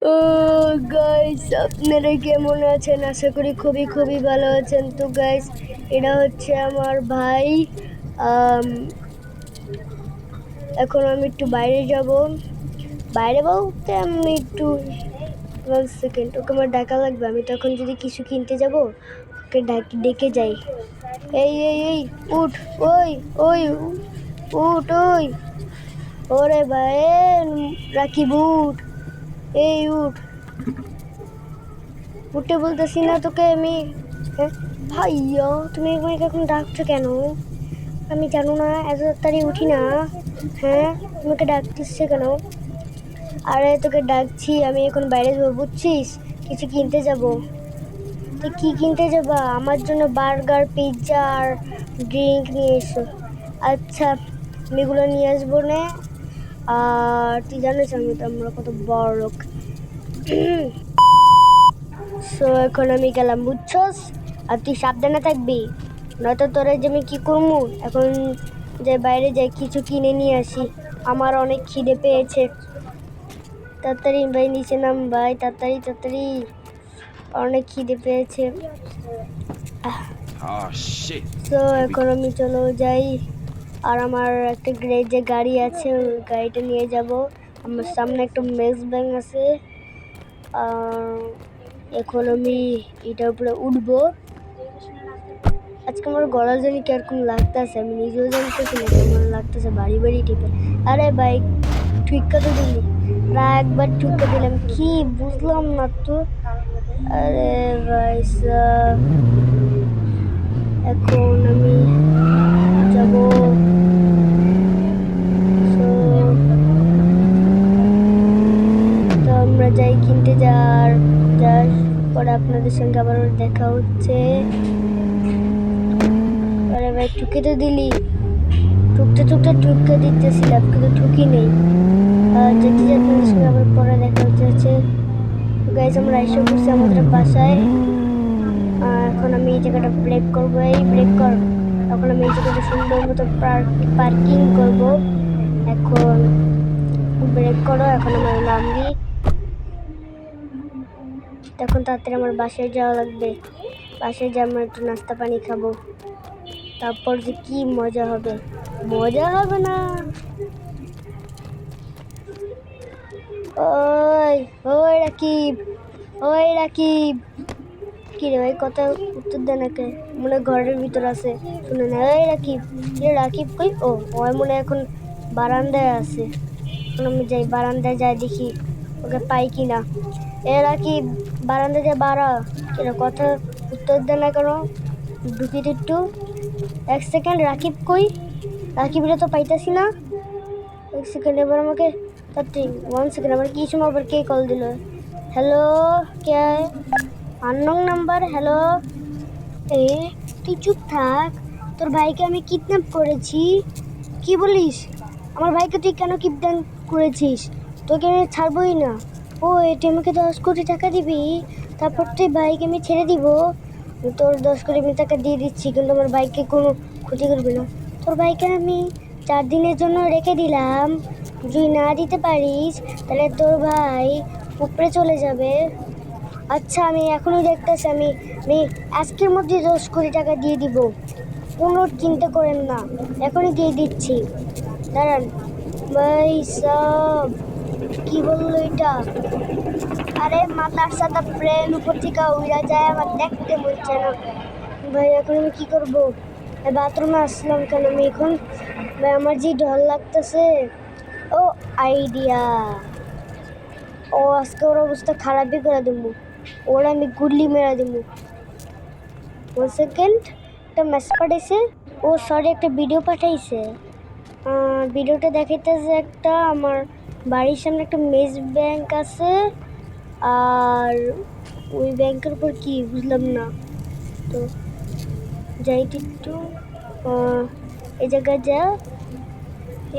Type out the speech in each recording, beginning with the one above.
ও guys, আপনারা কেমন আছেন? আশা করি খুবই খুবই ভালো আছেন। তো গাইস, এটা হচ্ছে আমার ভাই। আম, এখন আমি একটু বাইরে যাব। বাইরে বলতে আমি একটু 1 সেকেন্ড, ওকে আমার ডাকা লাগবে। আমি তখন যদি কিছু কিনতে যাব, ওকে ডেকে যাই। এই এই এই উঠ, ওই ওই উঠ, ওই ওরে ভাই, রাকিব উঠ, এই উঠ, উঠে বলতেছি না তোকে আমি? হ্যাঁ ভাইয়া, তুমি আমাকে এখন ডাকছো কেন? আমি জানো না এত তাড়াতাড়ি উঠি না। হ্যাঁ, তোমাকে ডাকতেছে কেন? আরে তোকে ডাকছি, আমি এখন বাইরে যাবো বুঝছিস, কিছু কিনতে যাব। তুই কি কিনতে যাবা? আমার জন্য বার্গার, পিৎজা আর ড্রিঙ্ক নিয়ে এসো। আচ্ছা, আমি এগুলো নিয়ে আসবো না। আর তুই জানিস আমি তো আমরা কত বড় লোক। সো এখন আমি গেলাম বুঝছস। আর তুই সাবধানে থাকবি, নয়তো তোরে যে আমি কি করবো এখন। যে বাইরে যাই কিছু কিনে নিয়ে আসি, আমার অনেক খিদে পেয়েছে। তাড়াতাড়ি ভাই নিচে নাম ভাই, তাড়াতাড়ি তাড়াতাড়ি, অনেক খিদে পেয়েছে। তো এখন আমি চলো যাই। আর আমার একটা যে গাড়ি আছে, ওই গাড়িটা নিয়ে যাব। আমার সামনে একটা মেস ব্যাংক আছে। আর এখন আমি এটার উপরে উঠবো। আজকে আমার গলা জানি কিরকম লাগতেছে, আমি নিজেও জানতেছি না কেমন লাগতেছে, বাড়ি বাড়ি টিপে। আরে বাইক ঠিকা তো দিলি, একবার ঠিকা দিলাম, কি বুঝলাম না তো। আরে ভাই সাব, এখন আমি যাব। তো আমরা যাই কিনতে, যার যার পরে আপনাদের সঙ্গে আবার দেখা হচ্ছে। আরে ভাই ঠুকে তো দিলি, ঠুকতে ঠুকতে ঠুকে দিতেছিলাম কিন্তু ঠুকি নেই। যেতে যে আপনাদের সঙ্গে আবার পরে দেখা হচ্ছে। গাইজ, আমরা এসে পড়ছি আমাদের বাসায়। এখন আমি এই জায়গাটা ব্রেক করবো, এই ব্রেক কর। এখন আমি এই জায়গাটা সুন্দর মতো পার্কিং করব। এখন ব্রেক করো, এখন আমার নামবি। এখন তাড়াতাড়ি আমার বাসায় যাওয়া লাগবে। বাসায় যা আমরা একটু নাস্তা পানি খাবো, তারপর যে কি মজা হবে। মজা হবে না? ওই ওই রাকিব, ওই রাকিব, কি রে ভাই কথা উত্তর দে নাকি? মনে হয় ঘরের ভিতর আছে, শুনে না। এই রাকিব, রাকিব কই? ও ওই মনে এখন বারান্দায় আছে। এখন আমি যাই বারান্দায়, যাই দেখি ওকে পাই কিনা। এ রাকিব, বারান্দায় যা বাড়া, কিনা কথা উত্তর দে না কেন? ঢুকি তো একটু। 1 সেকেন্ড, রাকিব কই? রাকিবটা তো পাইতাছি না। 1 সেকেন্ড, এবার আমাকে তাড়াতাড়ি 1 সেকেন্ড, আমার কি সময় আবার কে কল দিল? হ্যালো, কে? Unknown number. হ্যালো, এ তুই চুপ থাক, তোর ভাইকে আমি কিডন্যাপ করেছি। কি বলিস? আমার ভাইকে তুই কেন কিডন্যাপ করেছিস? তোকে আমি ছাড়বই না। ও তুই আমাকে 10 কোটি টাকা দিবি, তারপর তুই ভাইকে আমি ছেড়ে দিব। তোর 10 কোটি আমি টাকা দিয়ে দিচ্ছি, কিন্তু আমার ভাইকে কোনো ক্ষতি করবি না। তোর ভাইকে আমি 4 দিনের জন্য রেখে দিলাম, যদি না দিতে পারিস তাহলে তোর ভাই উপরে চলে যাবে। আচ্ছা, আমি এখনই দেখতেছি, আমি আমি আজকের মধ্যে 10 কোটি টাকা দিয়ে দিব, কোনো চিন্তা করেন না, এখনই দিয়ে দিচ্ছি। দাঁড়ান ভাই সব, কি বললো এটা? আরে মাথার সাদা ব্রেন উপর থেকে উড়া যায়, আমার দেখতে বলছে না। ভাই এখন আমি কি করবো? বাথরুমে আসলাম কেন আমি এখন? ভাই আমার যে ঢল লাগতেছে। ও আইডিয়া, ও আজকে ওর অবস্থা খারাপই করে দেবো, ওরা আমি গুল্লি মেরা দেবো। 1 সেকেন্ড, একটা মেসেজ পাঠাইছে। ও সরি, একটা ভিডিও পাঠাইছে। ভিডিওটা দেখাইতেছে একটা, আমার বাড়ির সামনে একটা মেস ব্যাংক আছে। আর ওই ব্যাংকের উপর কি বুঝলাম না তো। যাইতে একটু এই জায়গায় যা।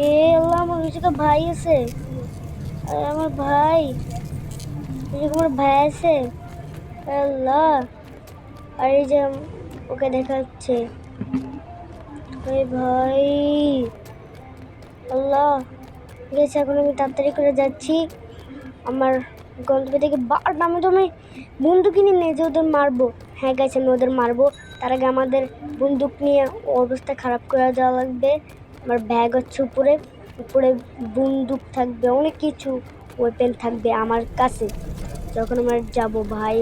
এ আল্লাহ, আমার জায়গায় ভাই আছে। আমার ভাই, আমার ভাই আছে। আল্লাহ, আর এই যে ওকে দেখা যাচ্ছে। ভাই আল্লাহ, ঠিক আছে, এখন আমি তাড়াতাড়ি করে যাচ্ছি। আমার গন্তব্য থেকে আমি তো আমি বন্দুক কিনে নিয়ে যে ওদের মারবো। হ্যাঁ গাইস, আমি ওদের মারবো। তার আগে আমাদের বন্দুক নিয়ে অবস্থা খারাপ করে যাওয়া লাগবে। আমার ব্যাগ হচ্ছে উপরে উপরে বন্দুক থাকবে, অনেক কিছু ওয়েপেন থাকবে আমার কাছে যখন আমরা যাব। ভাই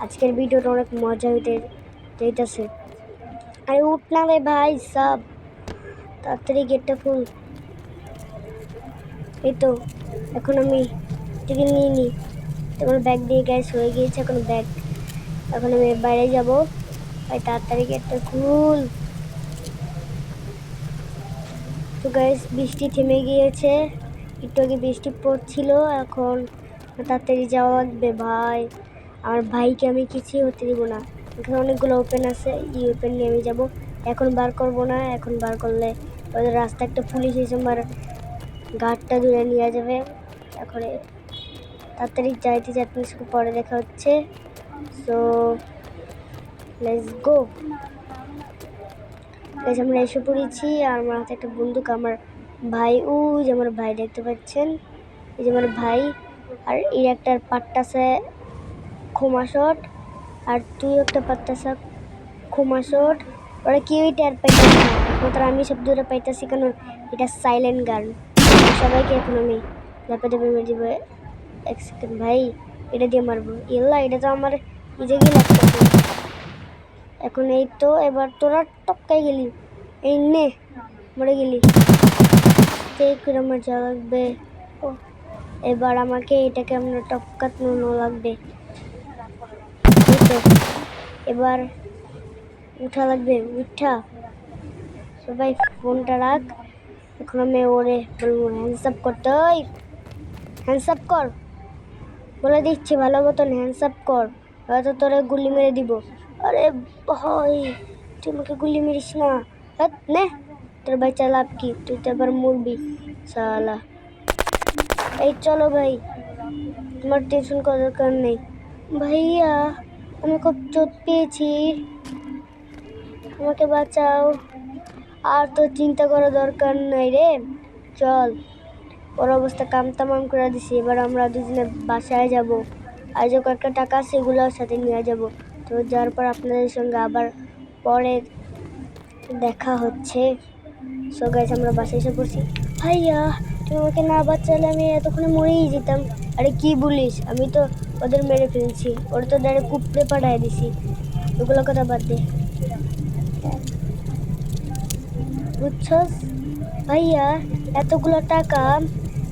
আজকের ভিডিওটা অনেক মজা হইতে যাইতেছে। আরে উঠ না রে ভাই সব, তাড়াতাড়ি গেটটা খুল। এই তো এখন আমি টিকিট নিয়ে নিই। তোমার ব্যাগ দিয়ে গ্যাস হয়ে গিয়েছে, এখন ব্যাগ। এখন আমি বাইরে যাব। ভাই তাড়াতাড়ি গেটটা খুল। তো গাইস বৃষ্টি থেমে গিয়েছে, একটু আগে বৃষ্টি পড়ছিল, এখন তাড়াতাড়ি যাওয়া লাগবে। ভাই আমার ভাইকে আমি কিছুই হতে দিব না। এখানে অনেকগুলো ওপেন আছে, এই ওপেন নিয়ে আমি যাবো। এখন বার করব না, এখন বার করলে ওদের রাস্তা একটা পুলিশ এসে আমার গাড়টা ধরে নিয়ে যাবে। এখন তাড়াতাড়ি যাইতে 4 মিনিট পরে দেখা হচ্ছে। So let's go. আমরা এসে পড়েছি আর আমার হাতে একটা বন্দুক। আমার ভাই, যে আমার ভাই দেখতে পাচ্ছেন, এই যে আমার ভাই। আর এই একটা পাট্টাছে খোমা শট, আর তুই একটা পাট্টাছে খোমা শট। ওরা কেউই টের পাইতেছে না, একমাত্র আমি সব দূরে পাইতেছি, কারণ এটা সাইলেন্ট গান। সবাইকে এখন আমি ধাপে ধাপে মেরে দিব। 1 সেকেন্ড ভাই, এটা দিয়ে মারবো। ইল্লা, এটা তো আমার ইজেগি লাগতেছে। এখন এই তো, এবার তোরা টপকাই গেলি, এই নে মরে গেলি। করে মজা লাগবে। ও এবার আমাকে এটাকে আমরা টপকানো লাগবে। এবার উঠা লাগবে, উঠা। সবাই ফোনটা রাখ। এখন আমি ওরে বলবো হ্যান্ডস আপ করতে। ওই হ্যান্ডস আপ কর, বলে দিচ্ছি ভালো মতন হ্যান্ডস আপ কর, হয়তো তোরে গুলি মেরে দিব। আরে ভাই তুই আমাকে গুলি মেরিস না। নে তোর ভাই চালাপ কি, তুই তো এবার মরবি শালা। এই চলো ভাই, তোমার টেনশন করার দরকার নেই। ভাইয়া আমি খুব চোট পেয়েছি, আমাকে বাঁচাও। আর তো চিন্তা করার দরকার নাই রে, চল। ওর অবস্থা কামতামাম করে দিছি। এবার আমরা দুজনে বাসায় যাব, আর যে কয়েকটা টাকা আছে সেগুলোর সাথে নিয়ে যাব। তো যার পর আপনাদের সঙ্গে আবার পরে দেখা হচ্ছে। সো গাইস আমরা বাসায় এসে পড়ছি। ভাইয়া তুমি আমাকে না বাঁচালে আমি এতক্ষণে মরেই যেতাম। আরে কি বলিস, আমি তো ওদের মেরে ফেলছি, ওরা তো ডাইরেক্ট কুপড়ে পাঠায় দিছি। ওগুলো কথা বাদ দে, বুঝছস ভাইয়া। এতগুলো টাকা,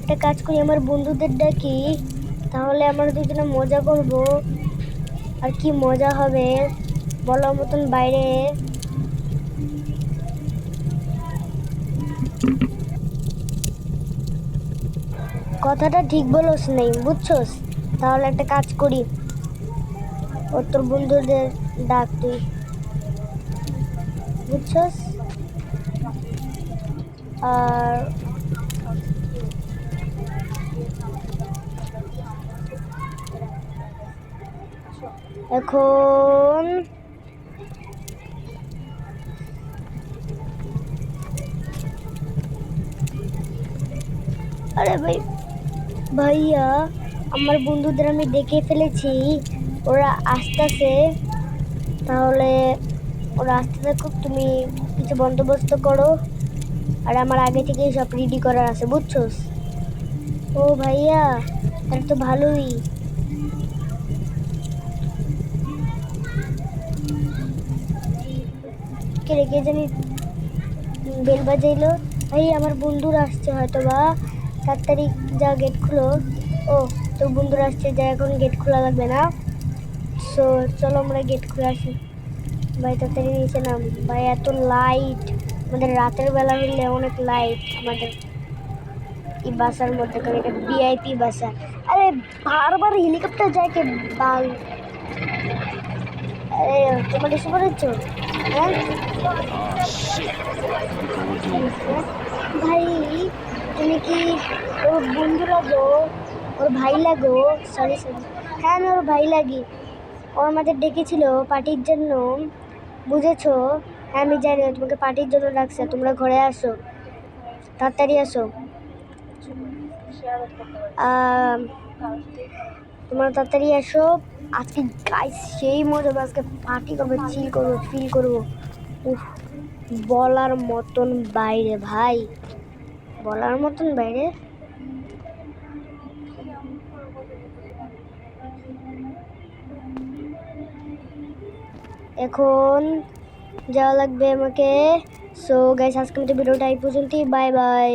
একটা কাজ করি আমার বন্ধুদের ডাকি, তাহলে আমরা দুজনে মজা করব। আর কি মজা হবে বলার মতন বাইরে। কথাটা ঠিক বলস নেই, বুঝছস। তাহলে একটা কাজ করি, ও তোর বন্ধুদের ডাক তুই, বুঝছস। আর এখন আরে ভাইয়া আমার বন্ধুদের আমি ডেকে ফেলেছি, ওরা আসতেছে। তাহলে ওরা আসতে থাকুক, তুমি কিছু বন্দোবস্ত করো। আর আমার আগে থেকেই সব রেডি করার আছে, বুঝছস। ও ভাইয়া তাহলে তো ভালোই। কে রেখে জানি বেল বাজাইলো। ভাই আমার বন্ধুরা আসছে হয়তো বা, তাড়াতাড়ি যা গেট খুলো। ও তোর বন্ধুরা আসছে, যা এখন গেট খোলা লাগবে না। সো চলো আমরা গেট খুলে আসি। ভাই তাড়াতাড়ি নিচে নাম। ভাই এত লাইট, আমাদের রাতের বেলা হইলে অনেক লাইট আমাদের এই বাসার মধ্যে, কারণ এটা ভিআইপি বাসা। আরে বারবার হেলিকপ্টার যায় কে বাল। আরে তোমার এসে পড়েছো, হ্যাঁ ভাই তুমি কি ওর বন্ধু লাগো, ওর ভাই লাগো? সরি সরি, হ্যাঁ আমি ওর ভাই লাগি। ও আমাদের ডেকেছিল পার্টির জন্য, বুঝেছো। হ্যাঁ আমি জানি ও তোমাকে পার্টির জন্য ডাকছে, তোমরা ঘরে আসো, তাড়াতাড়ি আসো। তোমরা তাড়াতাড়ি এসো। আজকে গাইস সেই মজা হবে, আজকে পার্টি করবো, চিল করবো, ফিল করবো। উফ, বলার মতন বাইরে ভাই, বলার মতন বাইরে। এখন যাওয়া লাগবে আমাকে। সো গাইস আজকে আমাদের ভিডিওটা এই পর্যন্তই। Bye bye.